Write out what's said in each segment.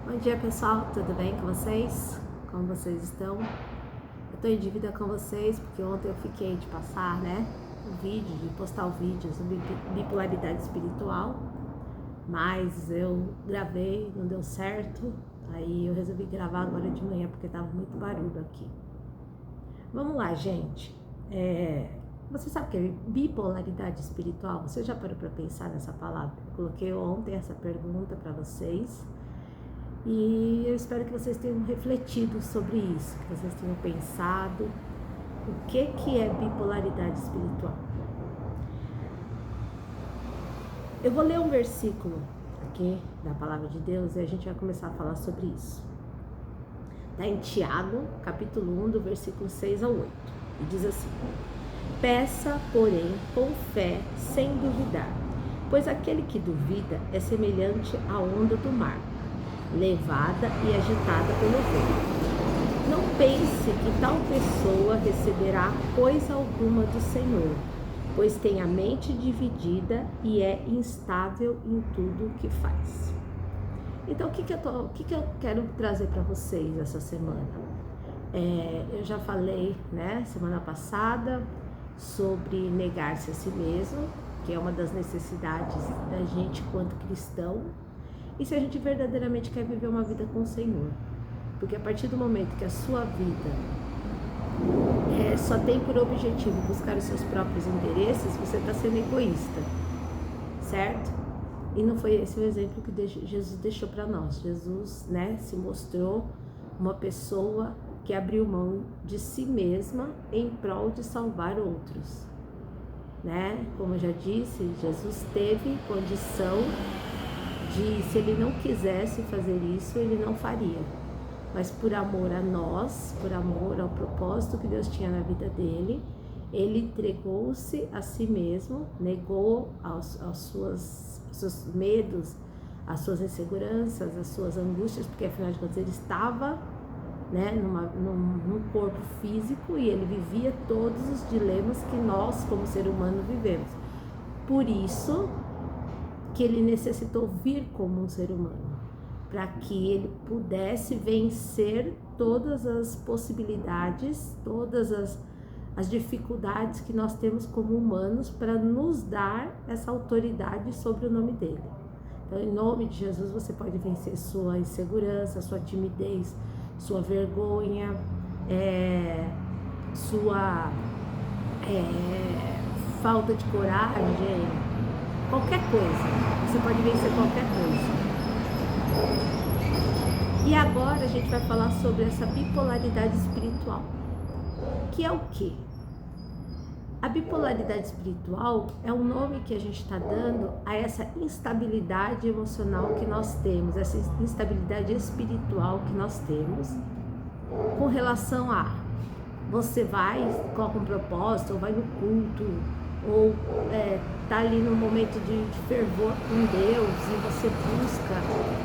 Bom dia, pessoal, tudo bem com vocês? Como vocês estão? Eu tô em dívida com vocês porque ontem eu fiquei de passar, o vídeo, de postar o vídeo sobre bipolaridade espiritual, mas eu gravei, não deu certo, aí eu resolvi gravar agora de manhã porque tava muito barulho aqui. Vamos lá, gente. Você sabe o que é bipolaridade espiritual? Você já parou para pensar nessa palavra? Eu coloquei ontem essa pergunta para vocês. E eu espero que vocês tenham refletido sobre isso, que vocês tenham pensado o que é bipolaridade espiritual. Eu vou ler um versículo aqui da palavra de Deus e a gente vai começar a falar sobre isso. Está em Tiago, capítulo 1, do versículo 6 ao 8. E diz assim: peça, porém, com fé, sem duvidar, pois aquele que duvida é semelhante à onda do mar, levada e agitada pelo vento. Não pense que tal pessoa receberá coisa alguma do Senhor, pois tem a mente dividida e é instável em tudo o que faz. Então, o que eu quero trazer para vocês essa semana? Eu já falei, semana passada, sobre negar-se a si mesmo, que é uma das necessidades da gente quanto cristão. E se a gente verdadeiramente quer viver uma vida com o Senhor, porque a partir do momento que a sua vida só tem por objetivo buscar os seus próprios interesses, você está sendo egoísta, certo? E não foi esse o exemplo que Jesus deixou para nós. Jesus, se mostrou uma pessoa que abriu mão de si mesma em prol de salvar outros, Como eu já disse, Jesus teve condição de, se ele não quisesse fazer isso, ele não faria. Mas por amor a nós, por amor ao propósito que Deus tinha na vida dele, ele entregou-se a si mesmo, negou aos seus medos, as suas inseguranças, as suas angústias, porque afinal de contas ele estava num corpo físico e ele vivia todos os dilemas que nós, como ser humano, vivemos. Por isso que ele necessitou vir como um ser humano, para que ele pudesse vencer todas as possibilidades, todas as dificuldades que nós temos como humanos, para nos dar essa autoridade sobre o nome dele. Então, em nome de Jesus, você pode vencer sua insegurança, sua timidez, sua vergonha, sua falta de coragem, qualquer coisa, você pode vencer qualquer coisa. E agora a gente vai falar sobre essa bipolaridade espiritual. Que é o quê? A bipolaridade espiritual é um nome que a gente está dando a essa instabilidade emocional que nós temos, essa instabilidade espiritual que nós temos com relação a você vai, coloca um propósito, ou vai no culto, ou tá ali no momento de fervor com Deus, e você busca,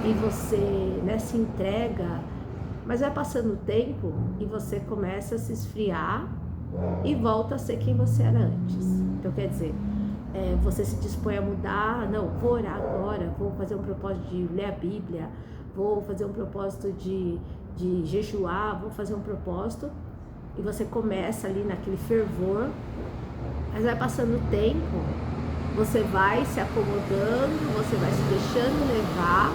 e você se entrega, mas vai passando o tempo e você começa a se esfriar e volta a ser quem você era antes. Então, quer dizer, você se dispõe a mudar, não, vou orar agora, vou fazer um propósito de ler a Bíblia, vou fazer um propósito de jejuar, vou fazer um propósito, e você começa ali naquele fervor, mas vai passando o tempo, você vai se acomodando, você vai se deixando levar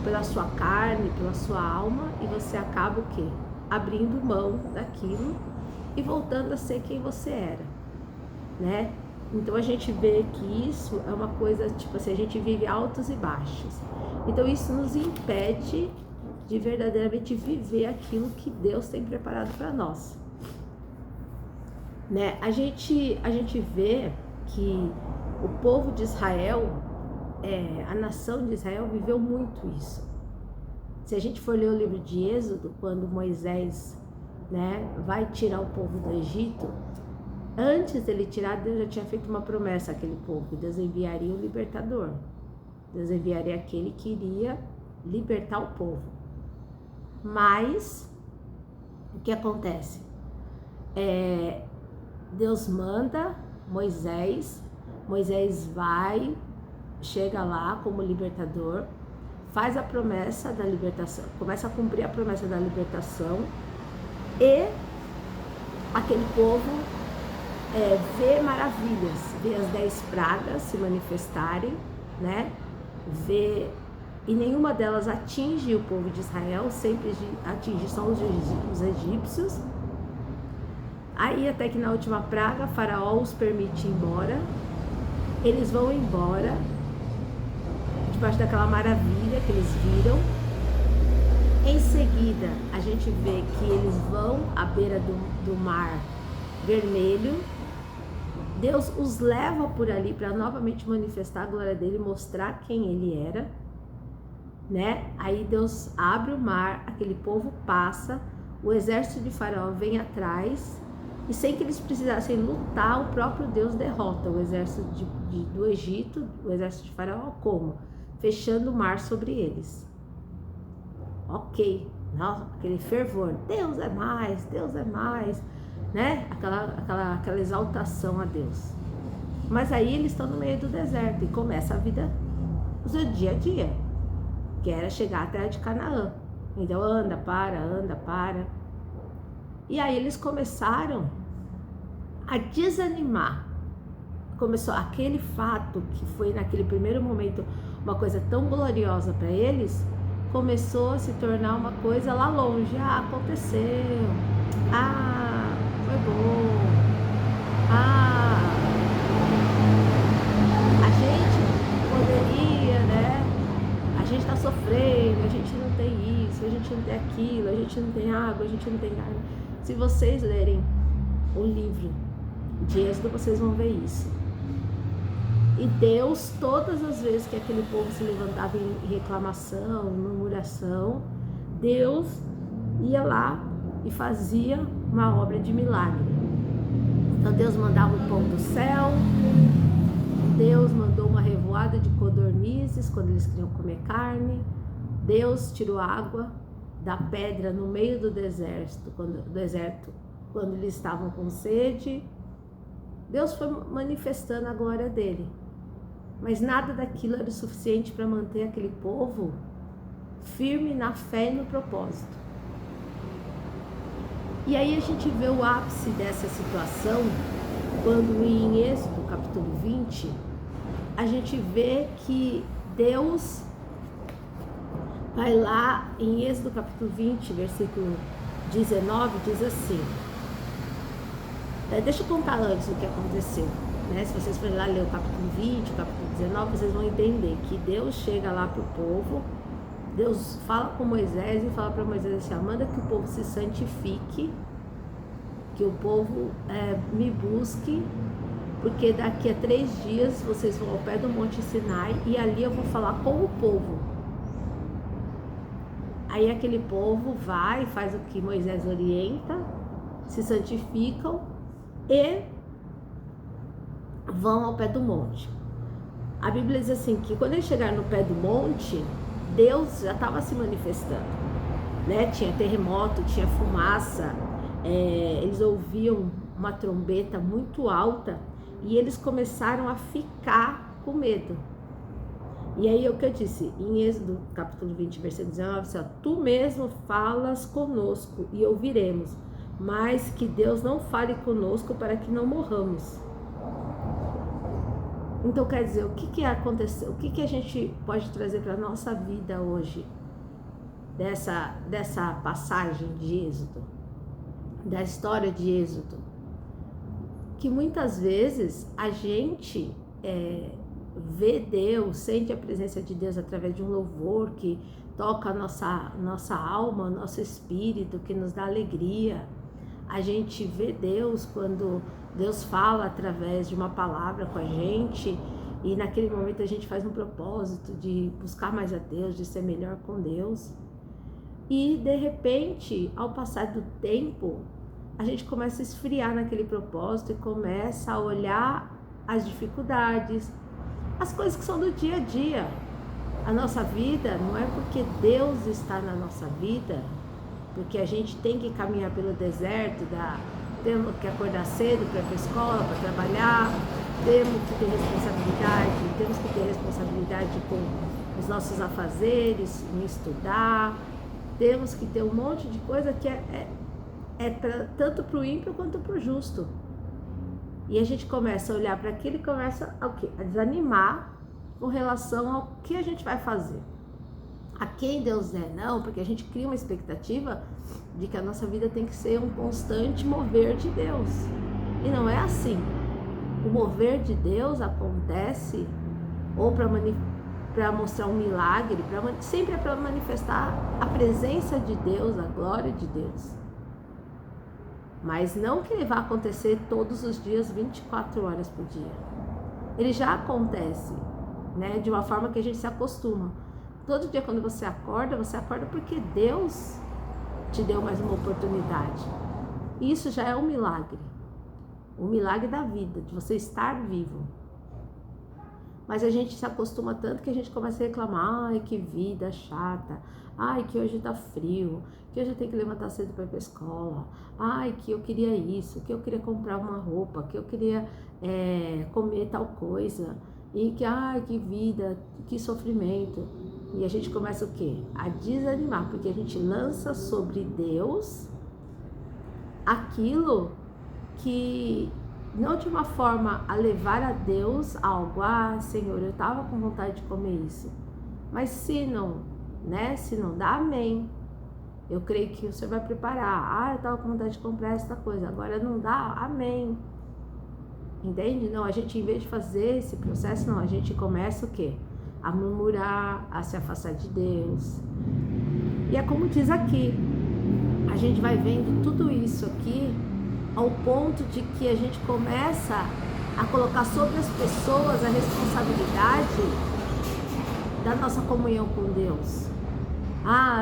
pela sua carne, pela sua alma, e você acaba o quê? Abrindo mão daquilo e voltando a ser quem você era, Então a gente vê que isso é uma coisa, tipo assim, a gente vive altos e baixos. Então isso nos impede de verdadeiramente viver aquilo que Deus tem preparado para nós. A gente vê que o povo de Israel, a nação de Israel viveu muito isso. Se a gente for ler o livro de Êxodo, quando Moisés vai tirar o povo do Egito, antes dele tirar, Deus já tinha feito uma promessa àquele povo: Deus enviaria o libertador, Deus enviaria aquele que iria libertar o povo. Mas o que acontece? Deus manda Moisés vai, chega lá como libertador, faz a promessa da libertação, começa a cumprir a promessa da libertação, e aquele povo vê maravilhas, vê as 10 pragas se manifestarem, né? E nenhuma delas atinge o povo de Israel, sempre atinge só os egípcios. Aí até que na última praga, Faraó os permite ir embora, eles vão embora, debaixo daquela maravilha que eles viram. Em seguida, a gente vê que eles vão à beira do mar vermelho. Deus os leva por ali para novamente manifestar a glória dele, mostrar quem ele era, né? Aí Deus abre o mar, aquele povo passa, o exército de Faraó vem atrás, e sem que eles precisassem lutar, o próprio Deus derrota o exército do Egito, o exército de Faraó, como? Fechando o mar sobre eles. Ok, não, aquele fervor, Deus é mais, né? Aquela exaltação a Deus. Mas aí eles estão no meio do deserto e começa a vida, o seu dia a dia, que era chegar à terra de Canaã. Então anda, para. E aí eles começaram a desanimar. Começou aquele fato que foi naquele primeiro momento uma coisa tão gloriosa para eles, começou a se tornar uma coisa lá longe. Aconteceu, foi bom, a gente poderia, né? A gente tá sofrendo, a gente não tem isso, a gente não tem aquilo, a gente não tem água, a gente não tem carne. Se vocês lerem o livro de Êxodo, vocês vão ver isso. E Deus, todas as vezes que aquele povo se levantava em reclamação, em murmuração, Deus ia lá e fazia uma obra de milagre. Então Deus mandava o pão do céu, Deus mandou uma revoada de codornizes quando eles queriam comer carne, Deus tirou água da pedra no meio do deserto, quando eles estavam com sede. Deus foi manifestando a glória dele. Mas nada daquilo era o suficiente para manter aquele povo firme na fé e no propósito. E aí a gente vê o ápice dessa situação quando em Êxodo capítulo 20, a gente vê que Deus vai lá em Êxodo capítulo 20, versículo 19, diz assim. Deixa eu contar antes o que aconteceu, né? Se vocês forem lá ler o capítulo 20, o capítulo 19, vocês vão entender que Deus chega lá para o povo, Deus fala com Moisés e fala para Moisés assim: manda que o povo se santifique, que o povo me busque, porque daqui a 3 dias vocês vão ao pé do Monte Sinai e ali eu vou falar com o povo. Aí aquele povo vai, faz o que Moisés orienta, se santificam e vão ao pé do monte. A Bíblia diz assim, que quando eles chegaram no pé do monte, Deus já estava se manifestando, né? Tinha terremoto, tinha fumaça, eles ouviam uma trombeta muito alta e eles começaram a ficar com medo. E aí é o que eu disse, em Êxodo capítulo 20, versículo 19, assim, tu mesmo falas conosco e ouviremos, mas que Deus não fale conosco para que não morramos. Então quer dizer, o que aconteceu? O que a gente pode trazer para a nossa vida hoje dessa passagem de Êxodo, da história de Êxodo? Que muitas vezes a gente vê Deus, sente a presença de Deus através de um louvor que toca a nossa alma, nosso espírito, que nos dá alegria. A gente vê Deus quando Deus fala através de uma palavra com a gente e naquele momento a gente faz um propósito de buscar mais a Deus, de ser melhor com Deus. E de repente, ao passar do tempo, a gente começa a esfriar naquele propósito e começa a olhar as dificuldades, as coisas que são do dia a dia. A nossa vida não é porque Deus está na nossa vida, porque a gente tem que caminhar pelo deserto, temos que acordar cedo para ir para a escola, para trabalhar, temos que ter responsabilidade com nos nossos afazeres, em estudar. Temos que ter um monte de coisa que tanto para o ímpio quanto para o justo. E a gente começa a olhar para aquilo e começa a, o quê? A desanimar com relação ao que a gente vai fazer. A quem Deus é, não, porque a gente cria uma expectativa de que a nossa vida tem que ser um constante mover de Deus. E não é assim. O mover de Deus acontece ou para mostrar um milagre, sempre é para manifestar a presença de Deus, a glória de Deus. Mas não que ele vá acontecer todos os dias, 24 horas por dia. Ele já acontece, né, de uma forma que a gente se acostuma. Todo dia quando você acorda porque Deus te deu mais uma oportunidade. Isso já é um milagre. O milagre da vida, de você estar vivo. Mas a gente se acostuma tanto que a gente começa a reclamar. Ai, que vida chata. Ai, que hoje tá frio. Que hoje eu tenho que levantar cedo para ir pra escola. Ai, que eu queria isso. Que eu queria comprar uma roupa. Que eu queria comer tal coisa. E que, ai, que vida, que sofrimento. E a gente começa o quê? A desanimar. Porque a gente lança sobre Deus aquilo que... não de uma forma a levar a Deus algo, Senhor, eu estava com vontade de comer isso, mas se não, né, se não dá, amém, eu creio que o Senhor vai preparar, eu estava com vontade de comprar essa coisa, agora não dá, amém, entende? Não, a gente, em vez de fazer esse processo, não, a gente começa o quê? A murmurar, a se afastar de Deus, e é como diz aqui, a gente vai vendo tudo isso aqui, ao ponto de que a gente começa a colocar sobre as pessoas a responsabilidade da nossa comunhão com Deus.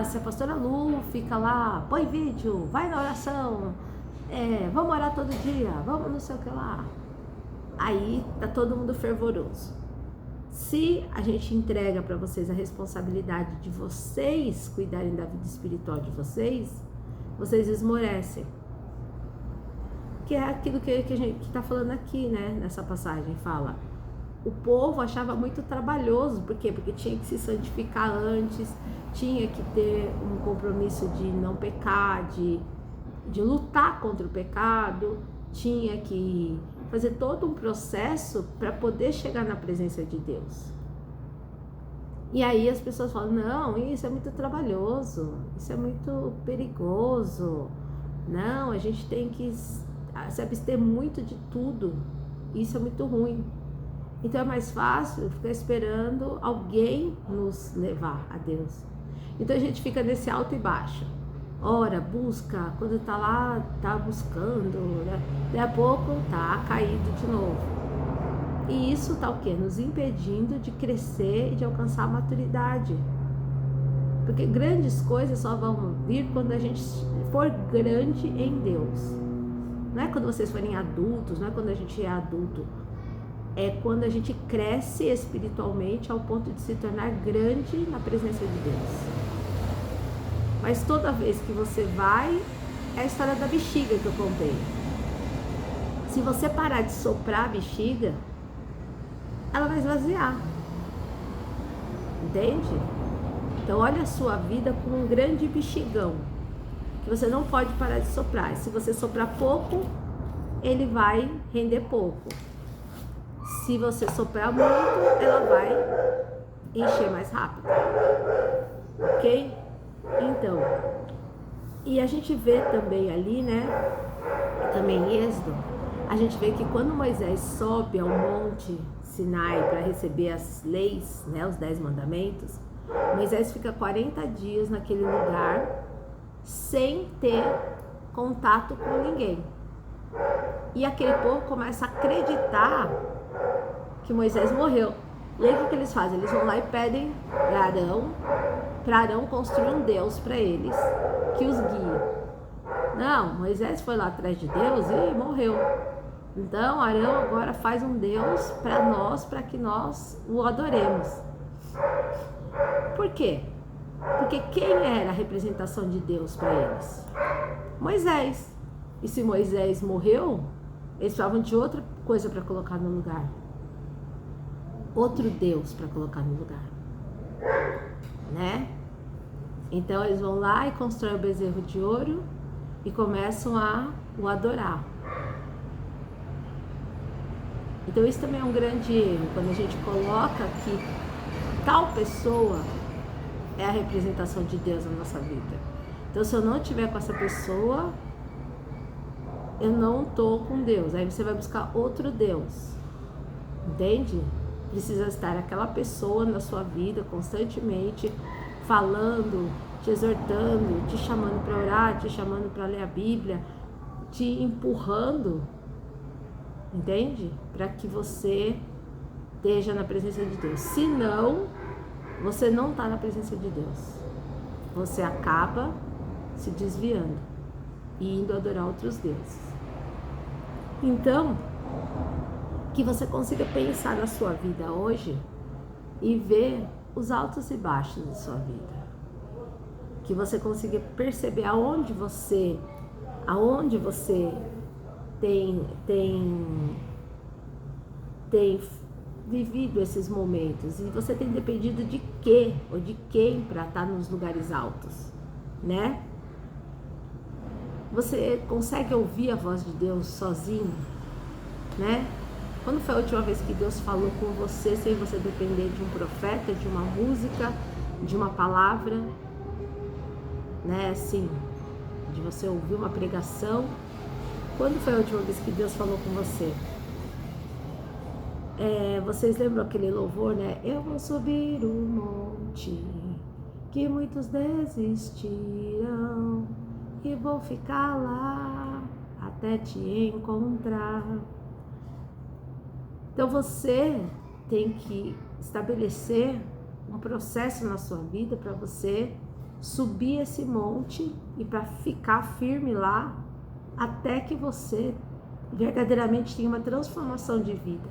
Se a pastora Lu fica lá, põe vídeo, vai na oração, vamos orar todo dia, vamos não sei o que lá. Aí tá todo mundo fervoroso. Se a gente entrega para vocês a responsabilidade de vocês cuidarem da vida espiritual de vocês esmorecem. Que é aquilo que a gente está falando aqui, né? Nessa passagem, fala. O povo achava muito trabalhoso. Por quê? Porque tinha que se santificar antes, tinha que ter um compromisso de não pecar, de lutar contra o pecado, tinha que fazer todo um processo para poder chegar na presença de Deus. E aí as pessoas falam, não, isso é muito trabalhoso, isso é muito perigoso, não, a gente tem que se abster muito de tudo, isso é muito ruim. Então é mais fácil ficar esperando alguém nos levar a Deus. Então a gente fica nesse alto e baixo, ora, busca, quando tá lá, tá buscando, né? Daí a pouco tá caído de novo. E isso tá o quê? Nos impedindo de crescer e de alcançar a maturidade. Porque grandes coisas só vão vir quando a gente for grande em Deus. Não é quando vocês forem adultos, não é quando a gente é adulto. É quando a gente cresce espiritualmente ao ponto de se tornar grande na presença de Deus. Mas toda vez que você vai, é a história da bexiga que eu contei. Se você parar de soprar a bexiga, ela vai esvaziar. Entende? Então olha a sua vida como um grande bexigão, que você não pode parar de soprar. Se você soprar pouco, ele vai render pouco. Se você soprar muito, ela vai encher mais rápido. Ok? Então, e a gente vê também ali, né? Também em Êxodo, a gente vê que quando Moisés sobe ao monte Sinai para receber as leis, né, os 10 mandamentos, Moisés fica 40 dias naquele lugar sem ter contato com ninguém. E aquele povo começa a acreditar que Moisés morreu. E aí o que eles fazem? Eles vão lá e pedem para Arão construir um Deus para eles, que os guie. Não, Moisés foi lá atrás de Deus e morreu. Então Arão agora faz um Deus para nós, para que nós o adoremos. Por quê? Porque quem era a representação de Deus para eles? Moisés. E se Moisés morreu, eles precisavam de outra coisa para colocar no lugar. Outro Deus para colocar no lugar. né? Então eles vão lá e constroem o bezerro de ouro e começam a o adorar. Então isso também é um grande erro, quando a gente coloca que tal pessoa é a representação de Deus na nossa vida. Então se eu não estiver com essa pessoa, eu não estou com Deus. Aí você vai buscar outro Deus, entende? Precisa estar aquela pessoa na sua vida constantemente falando, te exortando, te chamando para orar, te chamando para ler a Bíblia, te empurrando, entende? Para que você esteja na presença de Deus. Se não, você não está na presença de Deus. Você acaba se desviando e indo adorar outros deuses. Então, que você consiga pensar na sua vida hoje e ver os altos e baixos da sua vida. Que você consiga perceber aonde você tem vivido esses momentos. E você tem dependido de quê ou de quem para estar nos lugares altos, né? Você consegue ouvir a voz de Deus sozinho, né? Quando foi a última vez que Deus falou com você sem você depender de um profeta, de uma música, de uma palavra, né? Assim, de você ouvir uma pregação. Quando foi a última vez que Deus falou com você? Vocês lembram aquele louvor, né? Eu vou subir o monte que muitos desistiram e vou ficar lá até te encontrar. Então você tem que estabelecer um processo na sua vida para você subir esse monte e para ficar firme lá até que você verdadeiramente tenha uma transformação de vida.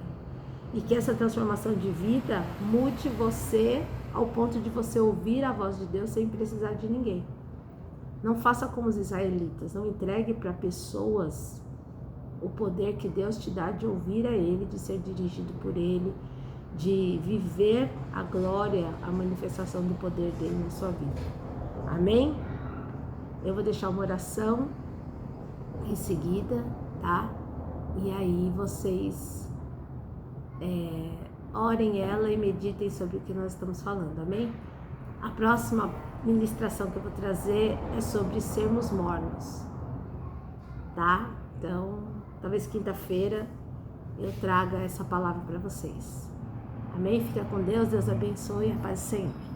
E que essa transformação de vida mude você ao ponto de você ouvir a voz de Deus sem precisar de ninguém. Não faça como os israelitas, não entregue para pessoas o poder que Deus te dá de ouvir a Ele, de ser dirigido por Ele, de viver a glória, a manifestação do poder dEle na sua vida. Amém? Eu vou deixar uma oração em seguida, tá? E aí vocês orem ela e meditem sobre o que nós estamos falando, amém? A próxima ministração que eu vou trazer é sobre sermos mornos, tá? Então, talvez quinta-feira eu traga essa palavra para vocês. Amém? Fica com Deus, Deus abençoe, a paz do Senhor.